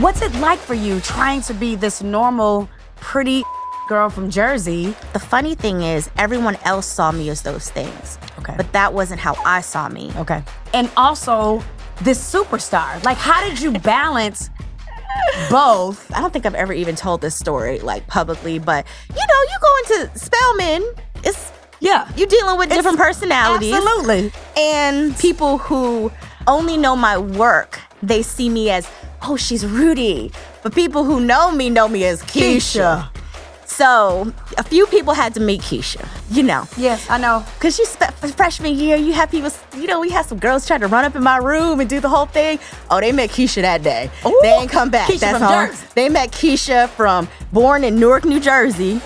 What's it like for you trying to be this normal, pretty girl from Jersey? The funny thing is, everyone else saw me as those things. Okay. But that wasn't how I saw me. Okay. And also, this superstar. Like, how did you balance both? I don't think I've ever even told this story, like, publicly, but, you go into Spelman, you're dealing with different personalities. Absolutely. And people who only know my work, they see me as, oh, she's Rudy. But people who know me as Keshia. So a few people had to meet Keshia, Yes, I know. Because she's freshman year, you have people, we had some girls trying to run up in my room and do the whole thing. Oh, they met Keshia that day. Ooh, they ain't come back. Keshia That's from all. Jersey. They met Keshia born in Newark, New Jersey,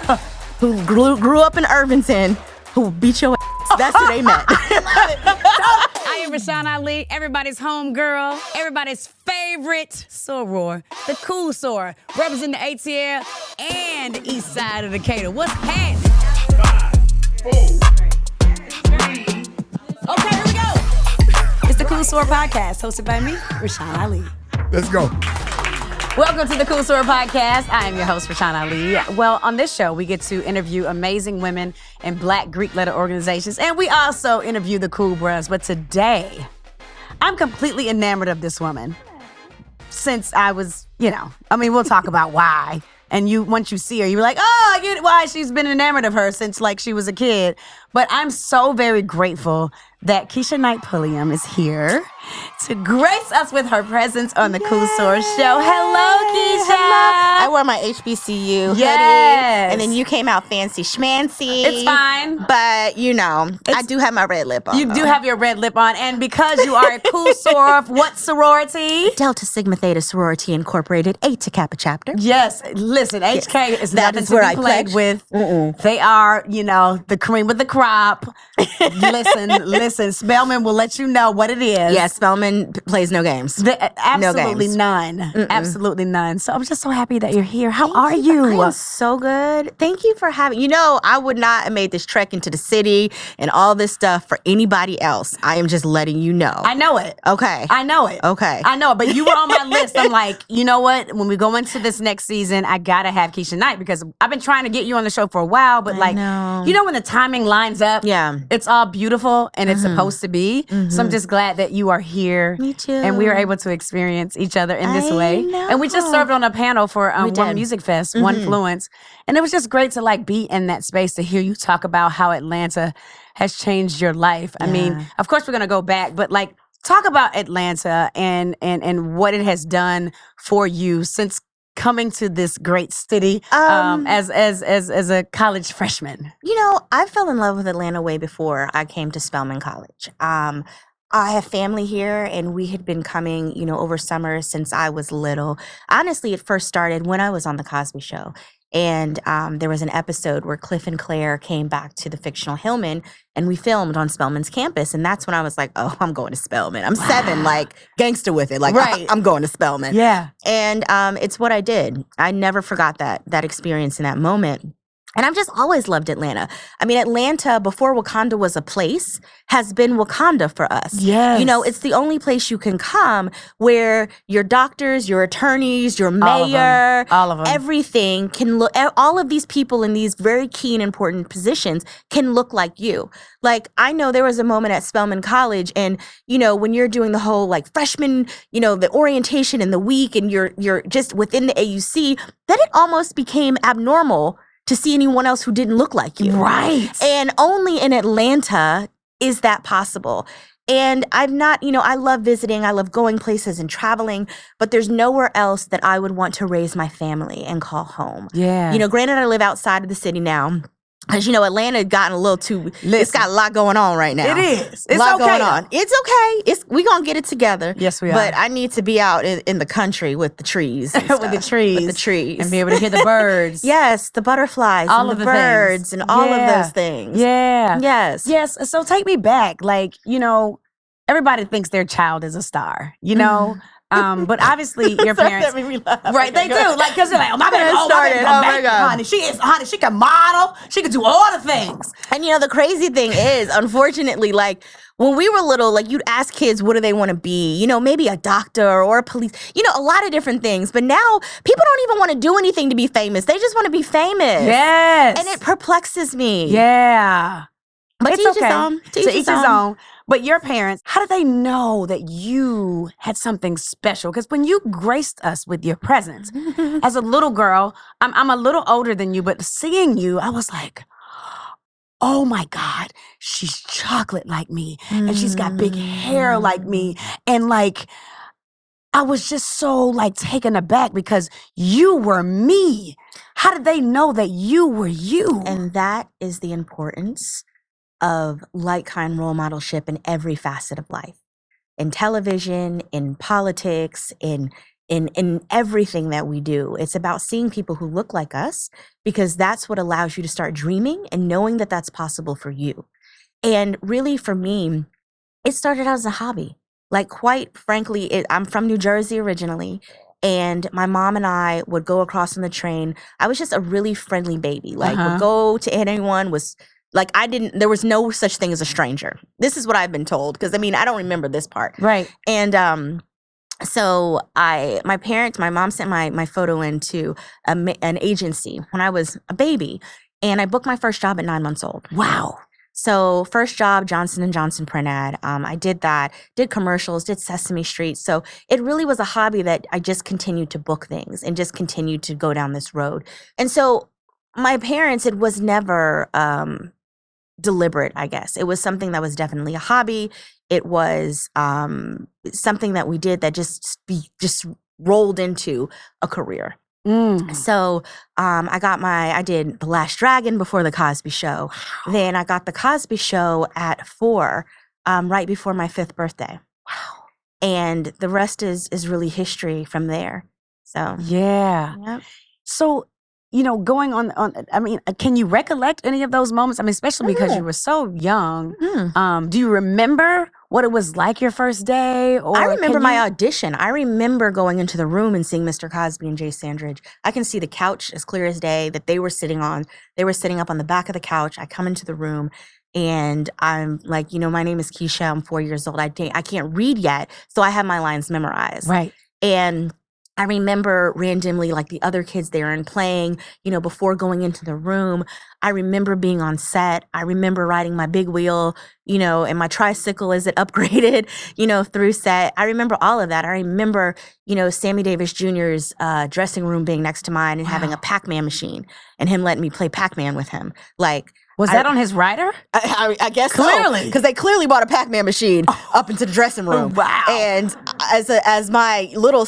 who grew up in Irvington, who beat your ass. That's who they met. I love it. I am Rashan Ali, everybody's homegirl, everybody's favorite soror, the Cool Soror, representing the ATL and the east side of Decatur. What's happening? 5, 4, 3. Okay, here we go. It's the Cool Soror Podcast, hosted by me, Rashan Ali. Let's go. Welcome to the Cool Soror Podcast. I am your host, Rashan Ali. Well, on this show, we get to interview amazing women in Black Greek letter organizations, and we also interview the cool bros. But today, I'm completely enamored of this woman. Since I was, we'll talk about why. And once you see her, you're like, oh, I get why she's been enamored of her since she was a kid. But I'm so very grateful that Keshia Knight Pulliam is here to grace us with her presence on the Cool Soror Show. Hello, Keshia. Hello. I wore my HBCU hoodie, and then you came out fancy schmancy. It's fine. But, I do have my red lip on. You do have your red lip on, and because you are a Cool Soror of what sorority? Delta Sigma Theta Sorority Incorporated, Eta Kappa Chapter. Yes, listen, HK is that nothing is to where be I played pledge. with. They are, the cream of the crop. Listen, Spelman will let you know what it is. Yeah, Spelman plays no games. Absolutely games. none. Absolutely none. So I'm just so happy that you're here. How are you? I am so good. Thank you for having. I would not have made this trek into the city and all this stuff for anybody else. I am just letting you know. I know it. Okay. I know it. Okay. I know it. But you were on my list. I'm like, you know what? When we go into this next season, I gotta have Keshia Knight because I've been trying to get you on the show for a while. But when the timing lines up, it's all beautiful and it's supposed to be. So I'm just glad that you are here. Me too. And we are able to experience each other in this way. know. And we just served on a panel for One Music Fest, One Fluence. And it was just great to be in that space to hear you talk about how Atlanta has changed your life. I mean, of course we're gonna go back, but talk about Atlanta and what it has done for you since coming to this great city as a college freshman. I fell in love with Atlanta way before I came to Spelman College. I have family here, and we had been coming, over summer since I was little. Honestly, it first started when I was on The Cosby Show. And there was an episode where Cliff and Claire came back to the fictional Hillman, and we filmed on Spelman's campus. And that's when I was like, oh, I'm going to Spelman. I'm 7, gangster with it. Right. I'm going to Spelman. Yeah. And it's what I did. I never forgot that experience in that moment. And I've just always loved Atlanta. I mean, Atlanta, before Wakanda was a place, has been Wakanda for us. Yes. It's the only place you can come where your doctors, your attorneys, your mayor, all of them. everything can look, all of these people in these very key and important positions can look like you. I know there was a moment at Spelman College, and, when you're doing the whole, freshman, the orientation in the week, and you're just within the AUC, then it almost became abnormal to see anyone else who didn't look like you. Right. And only in Atlanta is that possible. And I'm not, I love visiting, I love going places and traveling, but there's nowhere else that I would want to raise my family and call home. Yeah. Granted, I live outside of the city now. Because, Atlanta had gotten a little too, it's got a lot going on right now. It is. It's a lot going on. It's okay. We're going to get it together. Yes, we are. But I need to be out in the country with the trees. And With the trees. With the trees. And be able to hear the birds. Yes, the butterflies All and of the the birds things. and all Yeah. of those things. Yeah. Yes. Yes. So take me back. Everybody thinks their child is a star, But obviously your Sorry, parents, that made me laugh. right? They do, like, cause they're like, oh my baby, started. Oh my God. honey, she can model, she can do all the things. And the crazy thing is, unfortunately, like when we were little, like you'd ask kids, what do they want to be? Maybe a doctor or a police, a lot of different things. But now people don't even want to do anything to be famous. They just want to be famous. Yes. And it perplexes me. Yeah. But it's to okay. each his own. But your parents, how did they know that you had something special? Because when you graced us with your presence, as a little girl, I'm a little older than you, but seeing you, I was like, oh my God, she's chocolate like me. And she's got big hair like me. And like, I was just so like taken aback because you were me. How did they know that you were you? And that is the importance of like-kind role modelship in every facet of life. In television, in politics, in everything that we do. It's about seeing people who look like us because that's what allows you to start dreaming and knowing that that's possible for you. And really for me, it started out as a hobby. Like quite frankly, I'm from New Jersey originally. And my mom and I would go across on the train. I was just a really friendly baby. Like would go to anyone, was like, there was no such thing as a stranger. This is what I've been told. Cause I don't remember this part. Right. And, so my mom sent my photo into an agency when I was a baby, and I booked my first job at 9 months old. Wow. So first job, Johnson & Johnson print ad. I did that, did commercials, did Sesame Street. So it really was a hobby that I just continued to book things and just continued to go down this road. And so my parents, it was never deliberate, I guess. It was something that was definitely a hobby. It was something that we did that just rolled into a career. So I did The Last Dragon before The Cosby Show. Then I got The Cosby Show at 4, right before my 5th birthday. Wow. And the rest is really history from there. So yeah. Yep. So going on, can you recollect any of those moments? Especially because you were so young. Do you remember what it was like your first day? Or I remember my audition. I remember going into the room and seeing Mr. Cosby and Jay Sandridge. I can see the couch as clear as day that they were sitting on. They were sitting up on the back of the couch. I come into the room and I'm like, my name is Keshia. I'm 4 years old. I can't read yet. So I have my lines memorized. Right. And I remember randomly, like the other kids there and playing, before going into the room. I remember being on set. I remember riding my big wheel, and my tricycle as it upgraded, through set. I remember all of that. I remember, Sammy Davis Jr.'s dressing room being next to mine and having a Pac-Man machine and him letting me play Pac-Man with him. Like, was that on his rider? I guess clearly, because they clearly bought a Pac-Man machine up into the dressing room. Wow! And as my little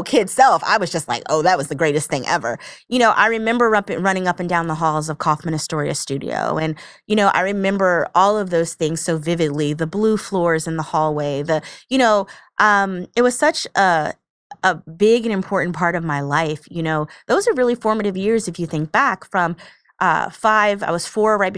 kid self, I was just like, oh, that was the greatest thing ever. I remember running up and down the halls of Kaufman Astoria Studio, and I remember all of those things so vividly. The blue floors in the hallway. It was such a big and important part of my life. Those are really formative years if you think back from. 5, I was 4 right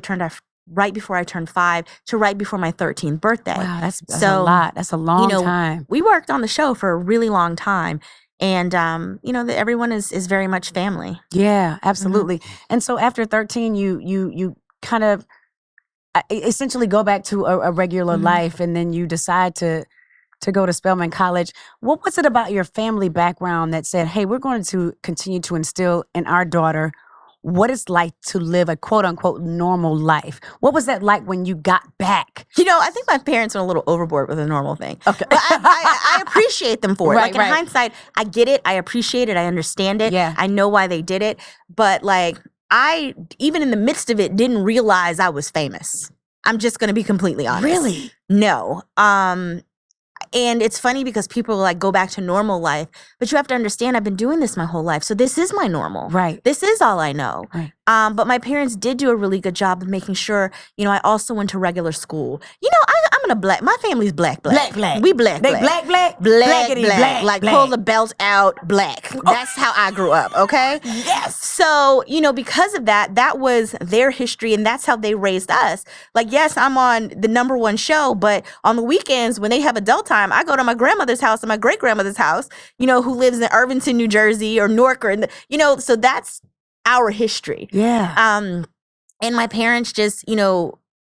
before I turned 5 to right before my 13th birthday. Wow, that's a lot. That's a long time. We worked on the show for a really long time. And, everyone is very much family. Yeah, absolutely. And so after 13, you kind of essentially go back to a regular life, and then you decide to go to Spelman College. What was it about your family background that said, hey, we're going to continue to instill in our daughter what it's like to live a quote-unquote normal life? What was that like when you got back? I think my parents went a little overboard with the normal thing. Okay. But I appreciate them for it. Right, in hindsight, I get it. I appreciate it. I understand it. Yeah. I know why they did it. But I, even in the midst of it, didn't realize I was famous. I'm just going to be completely honest. Really? No. And it's funny because people go back to normal life, but you have to understand I've been doing this my whole life. So this is my normal. Right. This is all I know. Right. But my parents did do a really good job of making sure, I also went to regular school. I'm gonna black. My family's black. Black. We black. They black. Blackity black. Like black. pull the belt out, black. That's how I grew up. Okay. Yes. So, because of that, that was their history, and that's how they raised us. Like, yes, I'm on the number one show, but on the weekends when they have adult time, I go to my grandmother's house and my great grandmother's house. Who lives in Irvington, New Jersey, or Newark, or so that's our history. Yeah. And my parents just,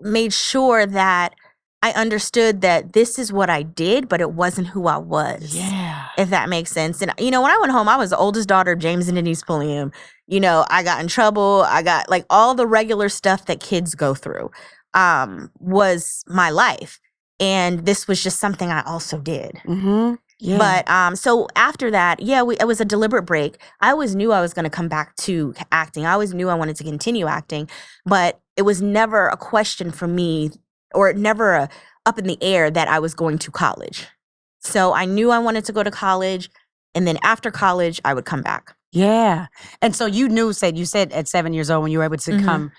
made sure that I understood that this is what I did, but it wasn't who I was. Yeah. If that makes sense. And, when I went home, I was the oldest daughter of James and Denise Pulliam. I got in trouble. I got like all the regular stuff that kids go through was my life. And this was just something I also did. Mm-hmm. Yeah. But so after that, it was a deliberate break. I always knew I was going to come back to acting. I always knew I wanted to continue acting, but it was never a question for me, or never up in the air that I was going to college. So I knew I wanted to go to college, and then after college, I would come back. Yeah. And so you said at 7 years old when you were able to come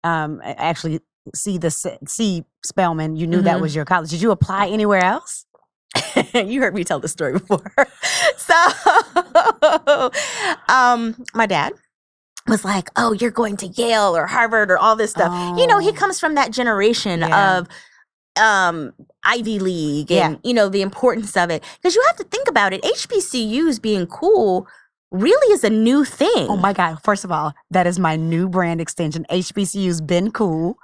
actually see Spelman, you knew that was your college. Did you apply anywhere else? You heard me tell the story before. So my dad was like, oh, you're going to Yale or Harvard or all this stuff. Oh. He comes from that generation of Ivy League and, the importance of it. Because you have to think about it. HBCUs being cool really is a new thing. Oh, my God. First of all, that is my new brand extension. HBCU's been cool.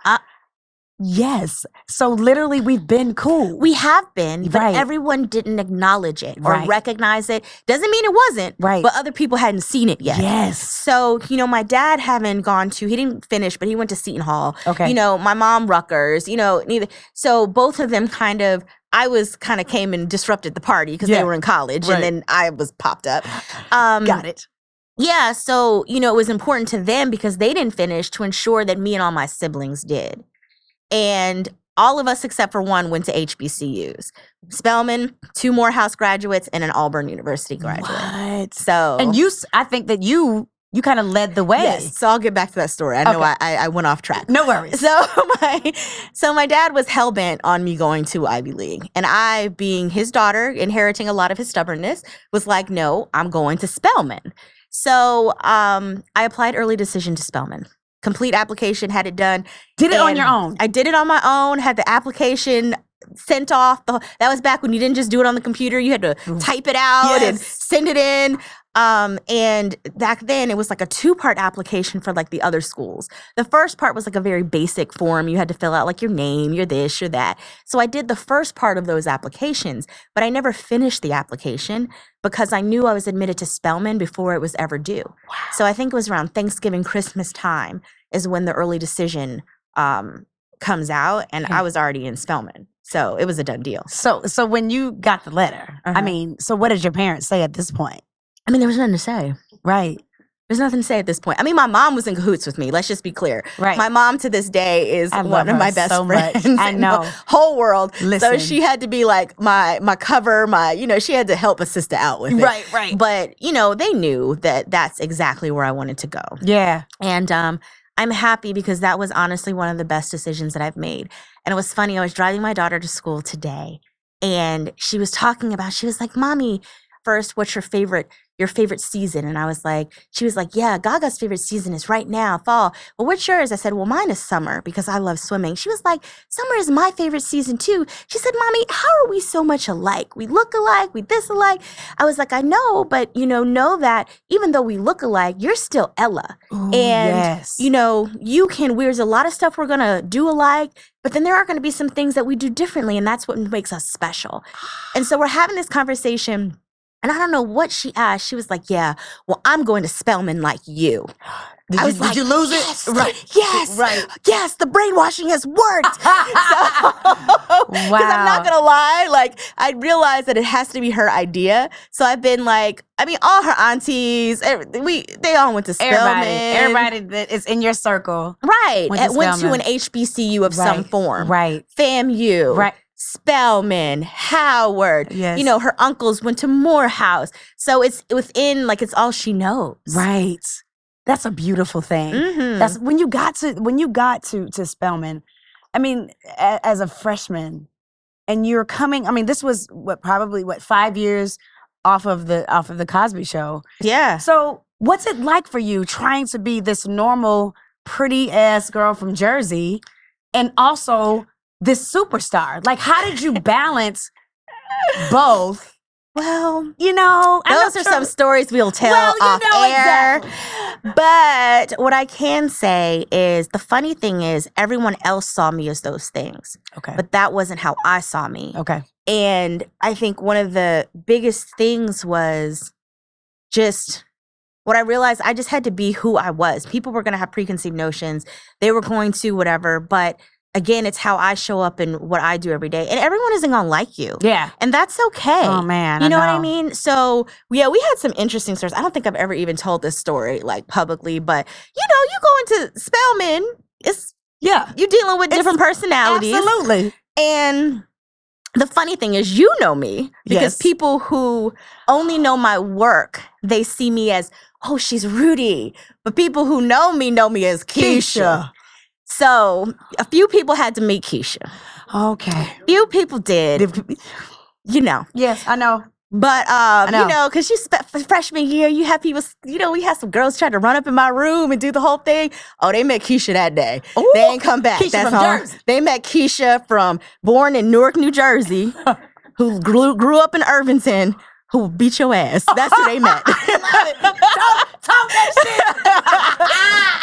Yes. So literally we've been cool. We have been, but Right. everyone didn't acknowledge it or Right. recognize it. Doesn't mean it wasn't, Right. but other people hadn't seen it yet. Yes. So, my dad having gone to, he didn't finish, but he went to Seton Hall. Okay. My mom Rutgers, neither. So both of them came and disrupted the party because they were in college, Right. and then I was popped up. Got it. Yeah, so, it was important to them because they didn't finish to ensure that me and all my siblings did. And all of us except for one went to HBCUs. Spelman, 2 Morehouse graduates, and an Auburn University graduate. What? So, And I think that you kind of led the way. yes. So I'll get back to that story. I know Okay. I went off track. No worries. So my dad was hell-bent on me going to Ivy League. And I, being his daughter, inheriting a lot of his stubbornness, was like, no, I'm going to Spelman. So I applied early decision to Spelman. Complete application, had it done. Did it on And your own? I did it on my own, had the application sent off. That was back when you didn't just do it on the computer. You had to type it out and Yes. send it in. And back then it was like a 2-part application for like the other schools. The first part was like a very basic form. You had to fill out like your name, your this, your that. So I did the first part of those applications, but I never finished the application because I knew I was admitted to Spelman before it was ever due. Wow. So I think it was around Thanksgiving, Christmas time is when the early decision comes out, and I was already in Spelman. So it was a done deal. So when you got the letter, so what did your parents say at this point? There was nothing to say. Right. There's nothing to say at this point. My mom was in cahoots with me. Let's just be clear. Right. My mom to this day is I love one of her my best so friends much. I in know. the whole world. Listen. So she had to be like my cover, she had to help a sister out with it. Right. But, they knew that that's exactly where I wanted to go. Yeah. And I'm happy because that was honestly one of the best decisions that I've made. And it was funny. I was driving my daughter to school today, and she was like, Mommy, first, what's your favorite season? And she was like, yeah, Gaga's favorite season is right now, fall. Well, what's yours? I said, well, mine is summer because I love swimming. She was like, summer is my favorite season too. She said, Mommy, how are we so much alike? We look alike, we this alike. I was like, I know, but know that even though we look alike, you're still Ella. Ooh, and, yes. there's a lot of stuff we're going to do alike, but then there are going to be some things that we do differently, and that's what makes us special. And so we're having this conversation, and I don't know what she asked. She was like, yeah, well, I'm going to Spelman like you. Did you lose yes, it? Right. Yes. Right. Yes, the brainwashing has worked. Wow. Because I'm not going to lie, I realized that it has to be her idea. So I've been all her aunties, they all went to Spelman. Everybody that is in your circle. Right. Went to an HBCU of some form. Right. FAMU. Right. Spelman, Howard, Yes. Her uncles went to Morehouse. So it's within, it's all she knows. Right. That's a beautiful thing. Mm-hmm. That's when you got to Spelman. As a freshman, and you're coming. I mean, this was probably 5 years off of the Cosby Show. Yeah. So what's it like for you trying to be this normal, pretty ass girl from Jersey, and also this superstar? Like, how did you balance both? Well, those are some stories we'll tell off air. Exactly. But what I can say is the funny thing is everyone else saw me as those things. Okay. But that wasn't how I saw me. Okay. And I think one of the biggest things was just what I realized, I just had to be who I was. People were going to have preconceived notions. They were going to whatever, but again, it's how I show up and what I do every day. And everyone isn't going to like you. Yeah. And that's okay. Oh, man. You know what I mean? So, yeah, we had some interesting stories. I don't think I've ever even told this story, like, publicly. But, you go into Spelman, you're dealing with different personalities. Absolutely. And the funny thing is, you know me. Because people who only know my work, they see me as, oh, she's Rudy. But people who know me as Keshia. So a few people had to meet Keshia. Okay. Few people did. Yes, I know. But, because she's freshman year, you have people, we had some girls trying to run up in my room and do the whole thing. Oh, they met Keshia that day. Ooh, they ain't come back. Keshia from Jersey. They met Keshia born in Newark, New Jersey, who grew up in Irvington, who will beat your ass. That's who they met. I love it. Talk that shit.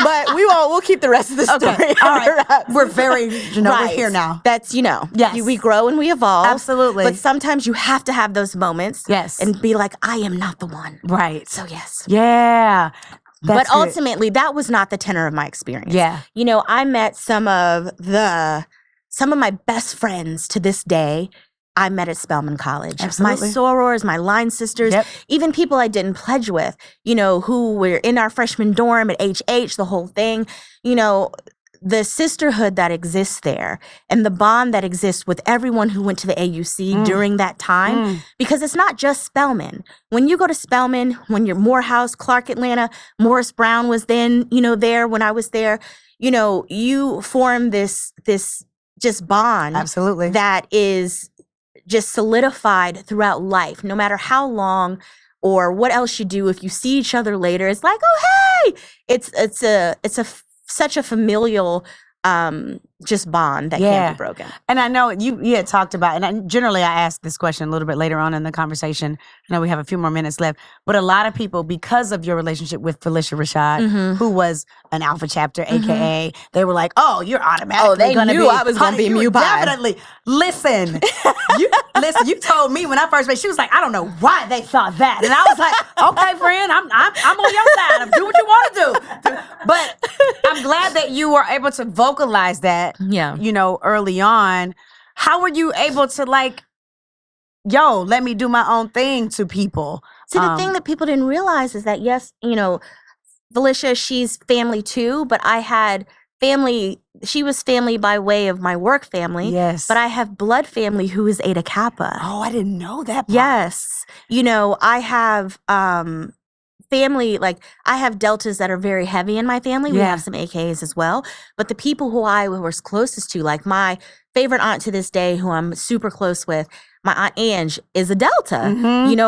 But we'll keep the rest of the story. Okay. All right. We're very, we're here now. That's, yes. We grow and we evolve. Absolutely. But sometimes you have to have those moments. Yes. And be like, I am not the one. Right. So, yes. Yeah. But ultimately, that was not the tenor of my experience. Yeah. I met some of my best friends to this day. I met at Spelman College. Absolutely. My sorors, my line sisters, even people I didn't pledge with, who were in our freshman dorm at HH, the whole thing, the sisterhood that exists there and the bond that exists with everyone who went to the AUC during that time, because it's not just Spelman. When you go to Spelman, when you're Morehouse, Clark, Atlanta, Morris Brown was then, there when I was there, you form this just bond. Absolutely. That is just solidified throughout life, no matter how long or what else you do. If you see each other later, it's like, oh, hey, it's such a familial just bond that can't be broken. And I know you had talked about, and generally I ask this question a little bit later on in the conversation. I know we have a few more minutes left, but a lot of people, because of your relationship with Felicia Rashad, who was an Alpha Chapter, AKA, they were like, oh, you're automatically going to be. Oh, they knew I was going to be Mu Pi. Definitely. Listen, you told me when I first met, she was like, I don't know why they thought that. And I was like, okay, friend, I'm on your side. Do what you want to do. But I'm glad that you were able to vocalize that. Yeah. Early on. How were you able to let me do my own thing to people? See, the thing that people didn't realize is that, yes, Felicia, she's family too, but I had family, she was family by way of my work family. Yes. But I have blood family who is Eta Kappa. Oh, I didn't know that part. Yes. I have family, I have deltas that are very heavy in my family. We have some AKs as well. But the people who I was closest to, like my favorite aunt to this day, who I'm super close with, my Aunt Ange is a delta.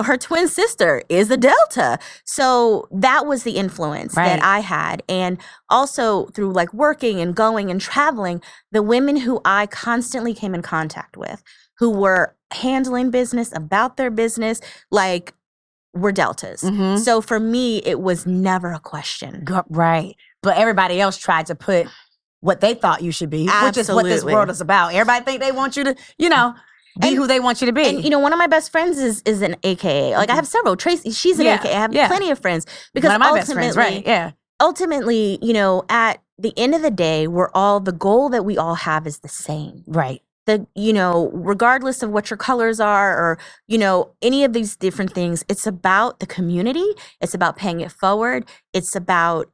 Her twin sister is a delta. So that was the influence that I had. And also through working and going and traveling, the women who I constantly came in contact with, who were handling business, about their business, were deltas. So for me, it was never a question. Right. But everybody else tried to put what they thought you should be, which is what this world is about. Everybody think they want you to, be who they want you to be. And, one of my best friends is an AKA. I have several. Tracy, she's an AKA. I have plenty of friends. Because one of my best friends, right? Yeah. Ultimately, at the end of the day, the goal that we all have is the same. Right. Regardless of what your colors are or, any of these different things, it's about the community. It's about paying it forward. It's about,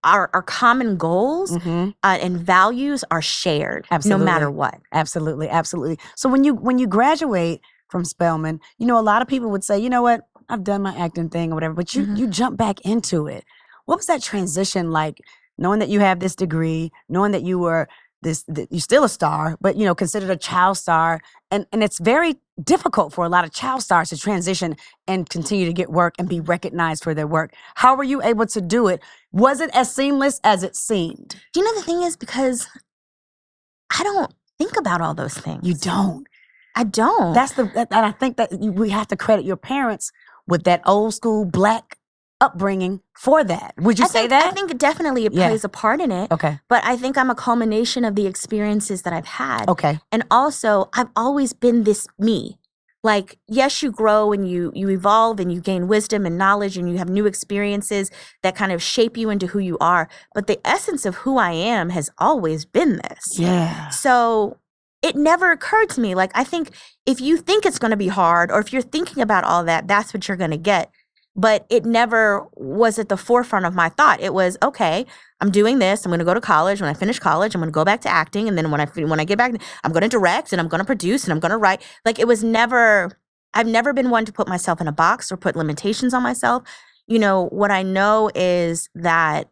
our common goals and values are shared. Absolutely. No matter what. Absolutely. Absolutely. So when you graduate from Spelman, a lot of people would say, you know what, I've done my acting thing or whatever, but you jump back into it. What was that transition like, knowing that you have this degree, knowing that you were you're still a star, but considered a child star, and it's very difficult for a lot of child stars to transition and continue to get work and be recognized for their work. How were you able to do it? Was it as seamless as it seemed? Do you know the thing is, because I don't think about all those things. You don't. I don't. And I think that we have to credit your parents with that old school Black upbringing for that. Would you say that? I think definitely it plays a part in it. Okay. But I think I'm a culmination of the experiences that I've had. Okay. And also, I've always been this me. Like, yes, you grow and you evolve and you gain wisdom and knowledge and you have new experiences that kind of shape you into who you are. But the essence of who I am has always been this. Yeah. So it never occurred to me. Like, I think if you think it's going to be hard or if you're thinking about all that, that's what you're going to get. But it never was at the forefront of my thought. It was, okay, I'm doing this. I'm going to go to college. When I finish college, I'm going to go back to acting. And then when I get back, I'm going to direct and I'm going to produce and I'm going to write. Like, it was never, I've never been one to put myself in a box or put limitations on myself. What I know is that,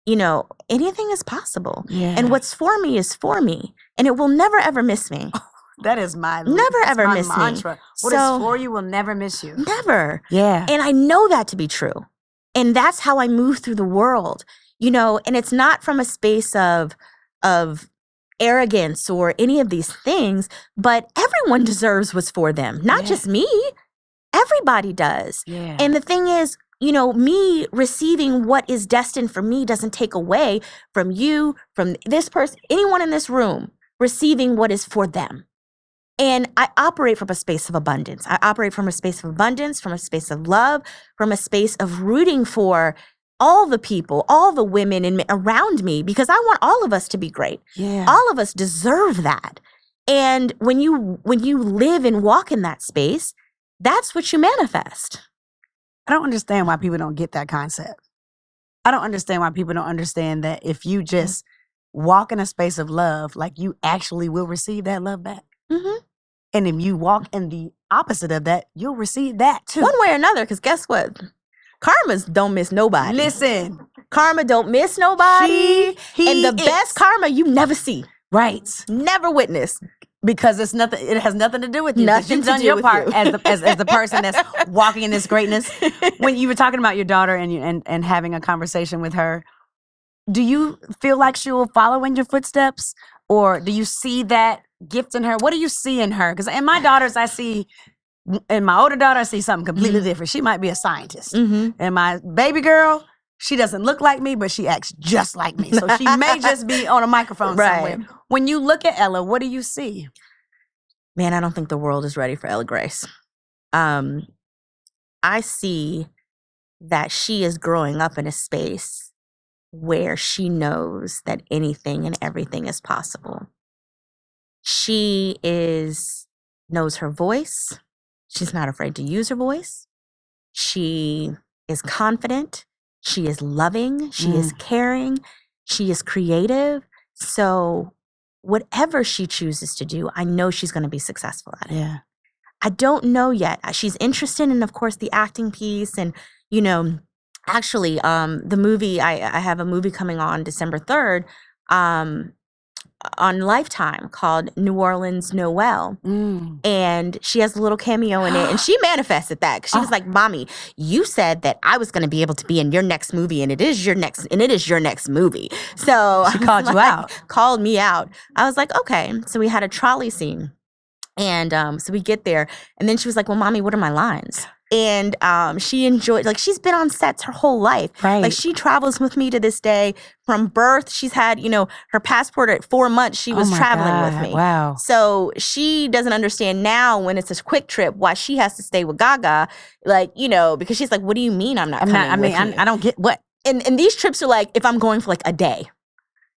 anything is possible. Yeah. And what's for me is for me. And it will never, ever miss me. That is my mantra. What is for you will never miss you. Never. Yeah. And I know that to be true. And that's how I move through the world, and it's not from a space of arrogance or any of these things, but everyone deserves what's for them, not just me. Everybody does. Yeah. And the thing is, me receiving what is destined for me doesn't take away from you, from this person, anyone in this room receiving what is for them. And I operate from a space of abundance. I operate from a space of abundance, from a space of love, from a space of rooting for all the people, all the women around me, because I want all of us to be great. Yeah. All of us deserve that. And when you live and walk in that space, that's what you manifest. I don't understand why people don't get that concept. I don't understand why people don't understand that if you just walk in a space of love, like, you actually will receive that love back. Mm-hmm. And if you walk in the opposite of that, you'll receive that too. One way or another, because guess what? Karmas don't miss nobody. Listen. Karma don't miss nobody. And the best karma you never see. Right. Never witness. Because it has nothing to do with you. Nothing You've done to do your with part you. as the person that's walking in this greatness. When you were talking about your daughter and having a conversation with her, do you feel like she will follow in your footsteps? Or do you see that gift in her? What do you see in her? Because in my daughters, in my older daughter, I see something completely different. She might be a scientist. Mm-hmm. And my baby girl, she doesn't look like me, but she acts just like me. So she may just be on a microphone somewhere. When you look at Ella, what do you see? Man, I don't think the world is ready for Ella Grace. I see that she is growing up in a space where she knows that anything and everything is possible. She knows her voice. She's not afraid to use her voice. She is confident. She is loving. She is caring. She is creative. So whatever she chooses to do, I know she's going to be successful at it. Yeah. I don't know yet. She's interested in, of course, the acting piece and, actually, the movie, I have a movie coming on December 3rd on Lifetime called New Orleans Noel. And she has a little cameo in it. And she manifested that. She was like, Mommy, you said that I was going to be able to be in your next movie and it is your next movie. So she called you out. Called me out. I was like, okay. So we had a trolley scene. And so we get there. And then she was like, well, Mommy, what are my lines? And she enjoyed, like, she's been on sets her whole life. Right. Like, she travels with me to this day. From birth, she's had, her passport at 4 months, she was traveling with me. Wow. So she doesn't understand now when it's a quick trip why she has to stay with Gaga. Like, because she's like, what do you mean I'm not coming with you? I don't get what. And these trips are like, if I'm going for like a day.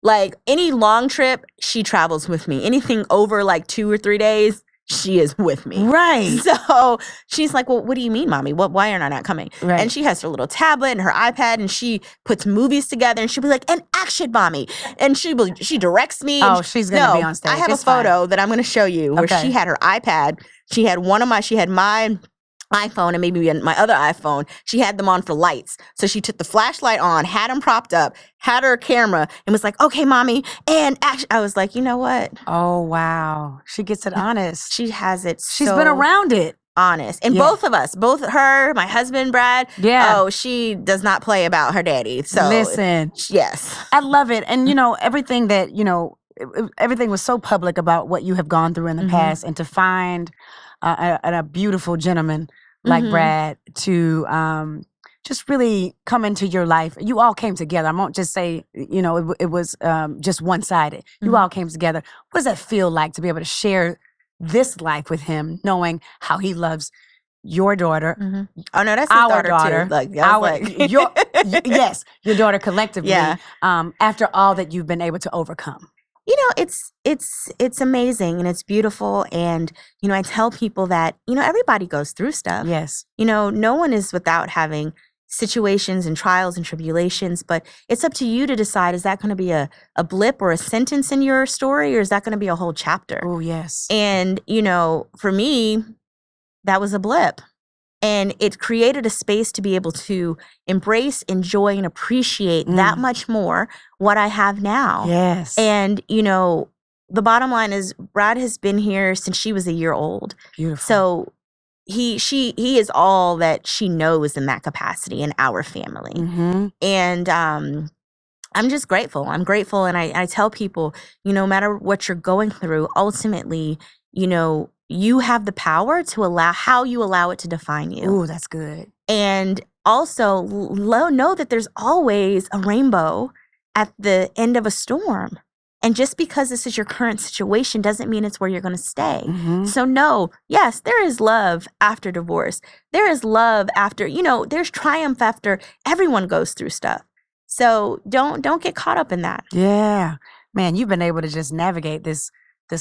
Like, any long trip, she travels with me. Anything over like 2 or 3 days, she is with me. Right. So she's like, well, what do you mean, Mommy? Why am I not coming? Right. And she has her little tablet and her iPad and she puts movies together and she'll be like, and action, Mommy. And she directs me. Oh, she's going to be on stage. I have a photo that I'm going to show you where she had her iPad. She had my iPhone and maybe my other iPhone, she had them on for lights. So she took the flashlight on, had them propped up, had her camera, and was like, okay, mommy, and action. I was like, you know what? Oh, wow. She gets it honest. She has it She's been around it. Honest. And both of us, both her, my husband, Brad. Yeah. Oh, she does not play about her daddy. So listen. Yes. I love it. And, everything that, everything was so public about what you have gone through in the past, and to find a beautiful gentleman like Brad to just really come into your life. You all came together. I won't just say, it was just one-sided. You all came together. What does that feel like to be able to share this life with him, knowing how he loves your daughter? Oh, no, that's his daughter too. Yes, your daughter collectively. Yeah. After all that you've been able to overcome. It's amazing and it's beautiful. And, I tell people that, everybody goes through stuff. Yes. No one is without having situations and trials and tribulations, but it's up to you to decide, is that going to be a blip or a sentence in your story, or is that going to be a whole chapter? Oh, yes. And, for me, that was a blip. And it created a space to be able to embrace, enjoy, and appreciate that much more what I have now. Yes. And, the bottom line is Brad has been here since she was a year old. Beautiful. So he is all that she knows in that capacity in our family. And I'm just grateful. I'm grateful. And I tell people, no matter what you're going through, ultimately, you have the power to allow it to define you. Ooh, that's good. And also know that there's always a rainbow at the end of a storm. And just because this is your current situation doesn't mean it's where you're going to stay. So no, yes, there is love after divorce. There is love after, there's triumph after everyone goes through stuff. So don't get caught up in that. Yeah. Man, you've been able to just navigate this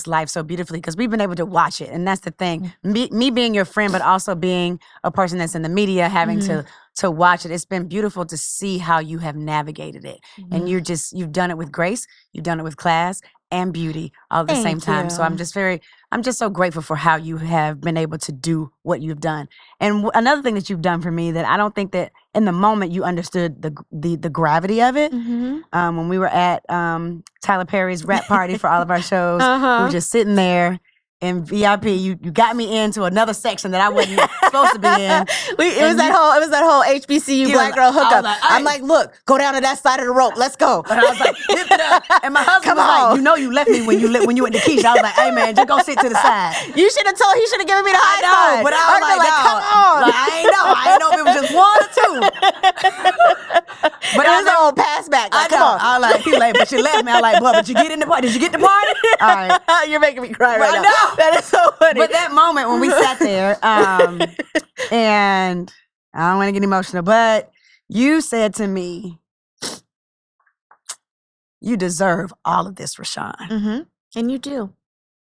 life so beautifully, because we've been able to watch it. And that's the thing. Me being your friend, but also being a person that's in the media, having to watch it. It's been beautiful to see how you have navigated it. And you've done it with grace, you've done it with class and beauty all at the same time. So I'm just so grateful for how you have been able to do what you've done. And another thing that you've done for me that I don't think that in the moment you understood the gravity of it. When we were at Tyler Perry's rap party for all of our shows, we were just sitting there in VIP. You got me into another section that I wasn't supposed to be in. It was that whole HBCU black girl hookup. I'm like, look, go down to that side of the rope. Let's go. And I was like, lift it up. And my husband was like, you left me when you went to Keshia. I was like, hey man, just go sit to the side. He should have given me the high five. But I was like, come on. Like, I ain't know if it was just one or two. But it was an old pass back. Like, come on. I was like, he like, but you left me. I was like, but you get in the party. Did you get the party? All right. You're making me cry right now. I know. That is so funny. But that moment when we sat there, and I don't want to get emotional, but you said to me, you deserve all of this, Rashan. And you do.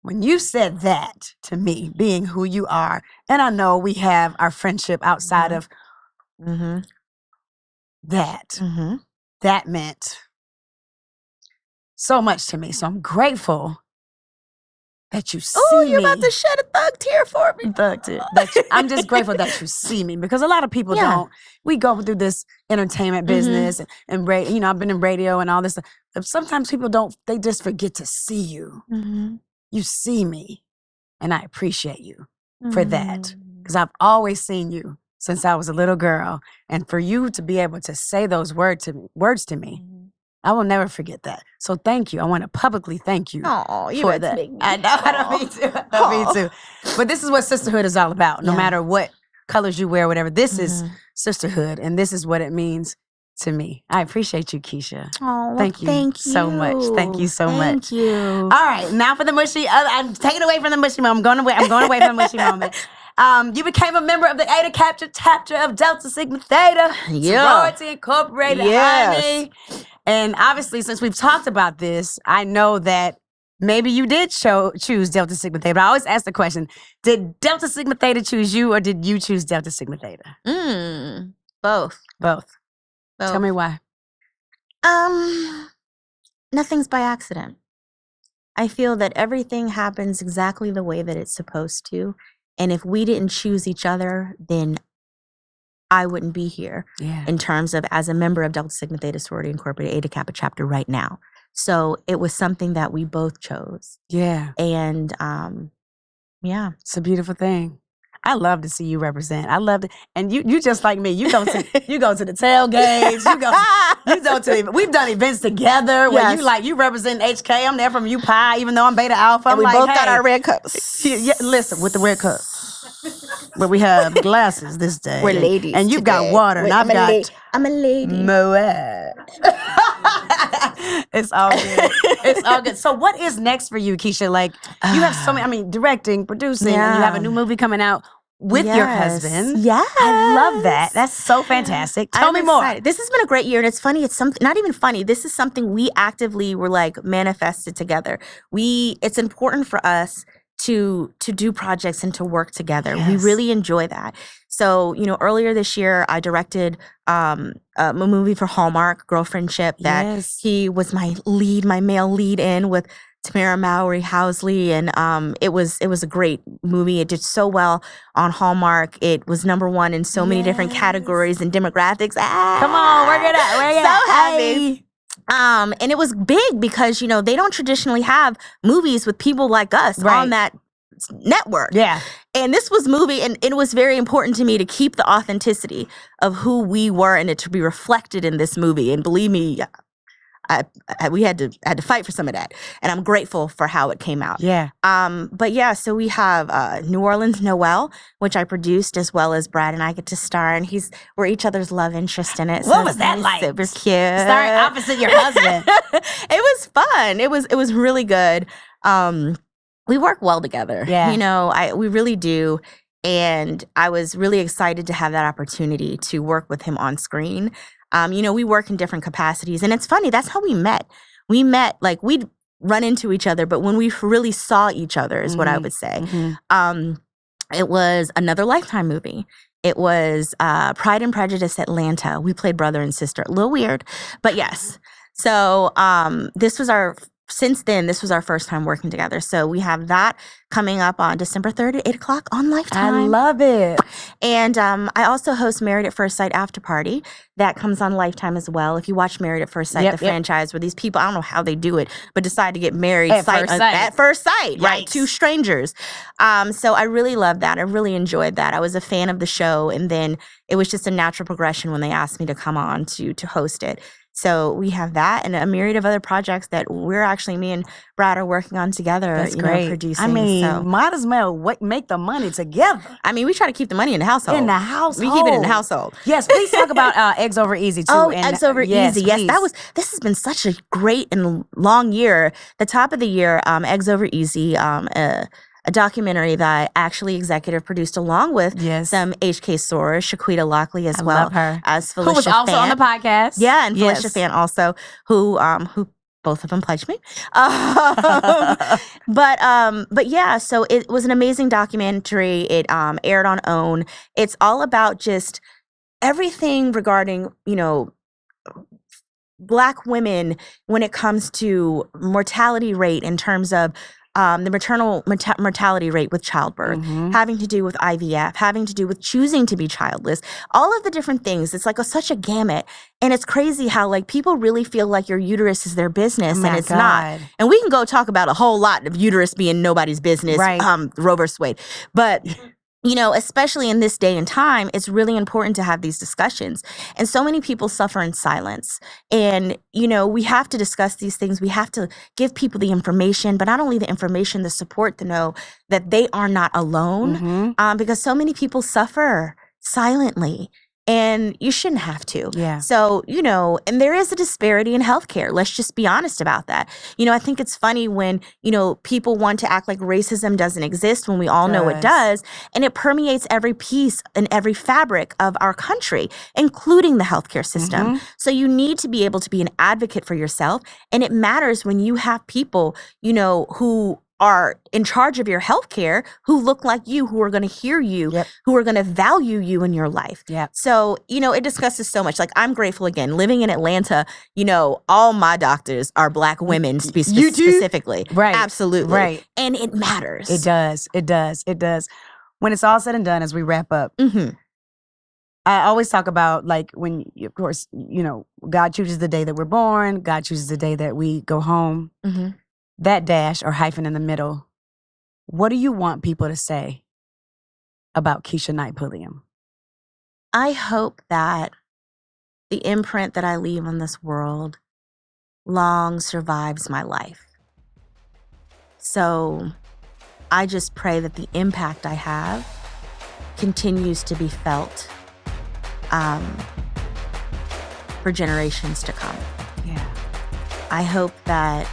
When you said that to me, being who you are, and I know we have our friendship outside of that, that meant so much to me. So I'm grateful that you see me. Oh, you're about to shed a thug tear for me. Thug tear. I'm just grateful that you see me, because a lot of people don't. We go through this entertainment business and radio. I've been in radio and all this stuff. Sometimes people don't. They just forget to see you. You see me, and I appreciate you for that, because I've always seen you since I was a little girl, and for you to be able to say those words to me. I will never forget that. So thank you. I want to publicly thank you for that. I know. Me too. But this is what sisterhood is all about. No matter what colors you wear, whatever. This is sisterhood, and this is what it means to me. I appreciate you, Keshia. Oh, thank you so much. Thank you so much. Thank you. All right, now for the mushy. I'm taking away from the mushy moment. I'm going away from the mushy moment. You became a member of the Eta Kappa chapter of Delta Sigma Theta, Sorority Incorporated, honey. And obviously, since we've talked about this, I know that maybe you did choose Delta Sigma Theta. But I always ask the question, did Delta Sigma Theta choose you, or did you choose Delta Sigma Theta? Both. Tell me why. Nothing's by accident. I feel that everything happens exactly the way that it's supposed to. And if we didn't choose each other, then I wouldn't be here in terms of as a member of Delta Sigma Theta Sorority Incorporated Eta Kappa chapter right now. So it was something that we both chose. Yeah. And it's a beautiful thing. I love to see you represent. I love it. And you just like me. You go to the tailgates. We've done events together where you represent HK. I'm there from U Pi, even though I'm Beta Alpha. And we both got our red cups. Listen, with the red cup. But we have glasses this day. We're ladies. And you've got water. And I'm a lady. Moet. It's all good. It's all good. So what is next for you, Keshia? Like, you have so many, directing, producing, and you have a new movie coming out with your husband. Yeah. I love that. That's so fantastic. Tell me more. Excited. This has been a great year, and it's funny. It's something, not even funny. This is something we actively were like manifested together. It's important for us to do projects and to work together. Yes. We really enjoy that. So, earlier this year, I directed a movie for Hallmark, Girlfriendship, that he was my male lead in with Tamara Mowry Housley, and it was a great movie. It did so well on Hallmark. It was #1 in so many different categories and demographics. Come on, work it out. So happy. And it was big because, they don't traditionally have movies with people like us on that network. Yeah. And this was movie, and it was very important to me to keep the authenticity of who we were and it to be reflected in this movie. And believe me, we had to fight for some of that, and I'm grateful for how it came out. Yeah. So we have New Orleans Noel, which I produced, as well as Brad and I get to star, and we're each other's love interest in it. So what was that like? Super cute. Starring opposite your husband. It was fun. It was really good. We work well together. Yeah. We really do. And I was really excited to have that opportunity to work with him on screen. We work in different capacities, and it's funny. That's how we met. We met, like, we'd run into each other, but when we really saw each other is what I would say. It was another Lifetime movie. It was Pride and Prejudice Atlanta. We played brother and sister. A little weird, but yes. So since then, this was our first time working together. So we have that coming up on December 3rd at 8 o'clock on Lifetime. I love it. And I also host Married at First Sight After Party. That comes on Lifetime as well. If you watch Married at First Sight, the franchise, where these people, I don't know how they do it, but decide to get married at first sight, right? Two strangers. So I really love that. I really enjoyed that. I was a fan of the show. And then it was just a natural progression when they asked me to come on to host it. So we have that and a myriad of other projects that me and Brad are working on together. That's great. Producing. Might as well make the money together. We try to keep the money in the household. In the household. We keep it in the household. Yes, please talk about Eggs Over Easy too. Oh, Eggs Over Easy. Yes, this has been such a great and long year. The top of the year, Eggs Over Easy, a documentary that I actually executive produced along with some HK sorors, Shaquita Lockley as well. Love her. As Felicia who was also Fan. on the podcast. Yeah, and Felicia Fan also, who both of them pledged me. But yeah, so it was an amazing documentary. It aired on OWN. It's all about just everything regarding, Black women when it comes to mortality rate in terms of the maternal mortality rate with childbirth, having to do with IVF, having to do with choosing to be childless, all of the different things. It's like such a gamut. And it's crazy how people really feel like your uterus is their business, and it's not. And we can go talk about a whole lot of uterus being nobody's business, Roe versus Wade. But especially in this day and time, it's really important to have these discussions. And so many people suffer in silence. And, we have to discuss these things. We have to give people the information, but not only the information, the support to know that they are not alone, because so many people suffer silently. And you shouldn't have to. Yeah. So, and there is a disparity in healthcare. Let's just be honest about that. I think it's funny when, people want to act like racism doesn't exist when we all know it does. And it permeates every piece and every fabric of our country, including the healthcare system. So you need to be able to be an advocate for yourself. And it matters when you have people, who are in charge of your healthcare, who look like you, who are going to hear you, who are going to value you in your life. So, it discusses so much. Like, I'm grateful again, living in Atlanta, all my doctors are Black women specifically. Right. Absolutely. Right. And it matters. It does. It does. It does. when it's all said and done, as we wrap up, I always talk about like when, of course, God chooses the day that we're born. God chooses the day that we go home. That dash or hyphen in the middle. What do you want people to say about Keshia Knight Pulliam? I hope that the imprint that I leave on this world long survives my life. So I just pray that the impact I have continues to be felt for generations to come. Yeah. I hope that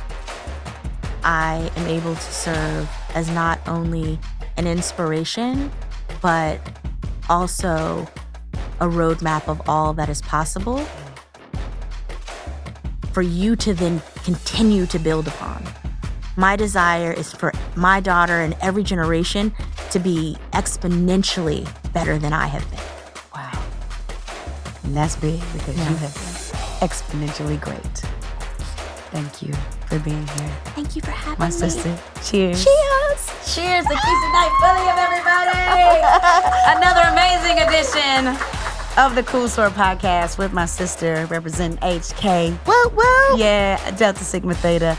I am able to serve as not only an inspiration, but also a roadmap of all that is possible for you to then continue to build upon. My desire is for my daughter and every generation to be exponentially better than I have been. Wow. And that's big because you have been exponentially great. Thank you for being here. Thank you for having my me. sister. Cheers. Cheers. Cheers to Keshia Knight Pulliam, everybody. Another amazing edition of the Cool Soror Podcast with my sister, representing HK. Woo, woo. Yeah, Delta Sigma Theta.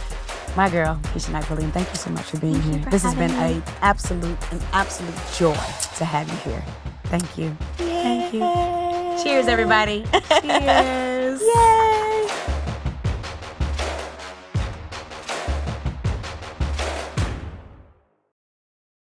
My girl, Keshia Knight Pulliam, thank you so much for being here. This has been an absolute joy to have you here. Thank you. Yay. Thank you. Cheers, everybody. Cheers. Yay.